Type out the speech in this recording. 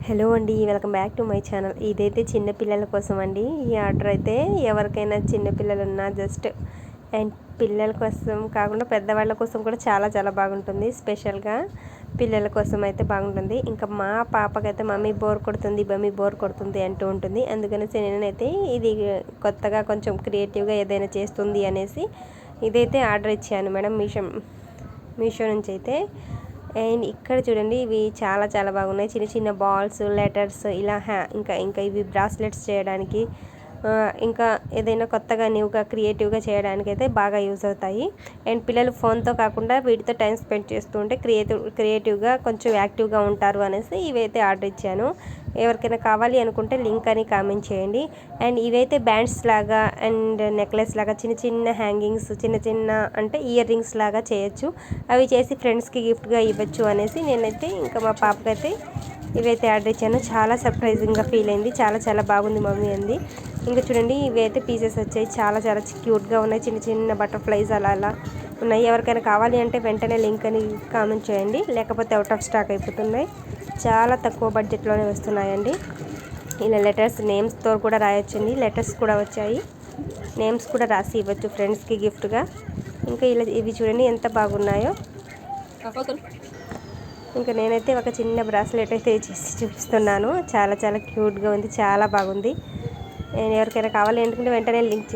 Hello అండి, welcome back to my channel. ఇదైతే చిన్న పిల్లల కోసం అండి. ఈ ఆర్డర్ అయితే ఎవరికైనా చిన్న పిల్లలు ఉన్నా జస్ట్ అండ్ పిల్లల కోసం కాకుండా పెద్దవాళ్ళ కోసం కూడా చాలా చాలా బాగుంటుంది. స్పెషల్గా పిల్లల కోసం అయితే బాగుంటుంది. ఇంకా మా పాపకైతే మమ్మీ బోర్ కొడుతుంది అంటూ ఉంటుంది. అందుకనేసి నేనైతే ఇది కొత్తగా కొంచెం క్రియేటివ్గా ఏదైనా చేస్తుంది అనేసి ఇదైతే ఆర్డర్ ఇచ్చాను మేడం మీషో నుంచి అయితే. అండ్ ఇక్కడ చూడండి, ఇవి చాలా చాలా బాగున్నాయి. చిన్న చిన్న బాల్స్, లెటర్స్ ఇలా ఇంకా ఇవి బ్రాస్లెట్స్ చేయడానికి, ఇంకా ఏదైనా కొత్తగా న్యూగా క్రియేటివ్గా చేయడానికి అయితే బాగా యూజ్ అవుతాయి. అండ్ పిల్లలు ఫోన్తో కాకుండా వీటితో టైం స్పెండ్ చేస్తూ ఉంటే క్రియేటివ్గా కొంచెం యాక్టివ్గా ఉంటారు అనేసి ఇవైతే ఆర్డర్ ఇచ్చాను. ఎవరికైనా కావాలి అనుకుంటే లింక్ అని కామెంట్ చేయండి. అండ్ ఇవైతే బ్యాండ్స్ లాగా అండ్ నెక్లెస్ లాగా చిన్న చిన్న హ్యాంగింగ్స్, చిన్న చిన్న అంటే ఇయర్ రింగ్స్ లాగా చేయొచ్చు. అవి చేసి ఫ్రెండ్స్కి గిఫ్ట్గా ఇవ్వచ్చు అనేసి నేనైతే ఇంకా మా పాపకైతే ఇవైతే ఆర్డర్ ఇచ్చాను. చాలా సర్ప్రైజింగ్గా ఫీల్ అయింది. చాలా చాలా బాగుంది మమ్మీ అంది. ఇంకా చూడండి, ఇవి అయితే పీసెస్ వచ్చాయి. చాలా చాలా క్యూట్గా ఉన్నాయి. చిన్న చిన్న బటర్ఫ్లైస్ అలా ఉన్నాయి. ఎవరికైనా కావాలి అంటే వెంటనే లింక్ అని కామెంట్ చేయండి, లేకపోతే అవుట్ ఆఫ్ స్టాక్ అయిపోతున్నాయి. చాలా తక్కువ బడ్జెట్లోనే వస్తున్నాయండి. ఇలా లెటర్స్ నేమ్స్తో కూడా రాయొచ్చండి. లెటర్స్ కూడా వచ్చాయి. నేమ్స్ కూడా రాసి ఇవ్వచ్చు ఫ్రెండ్స్కి గిఫ్ట్గా. ఇంకా ఇలా ఇవి చూడండి ఎంత బాగున్నాయో. ఇంకా నేనైతే ఒక చిన్న బ్రాస్లెట్ అయితే చేసి చూపిస్తున్నాను. చాలా చాలా క్యూట్గా ఉంది, చాలా బాగుంది. నేను ఎవరికైనా కావాలి అనుకుంటే వెంటనే లింక్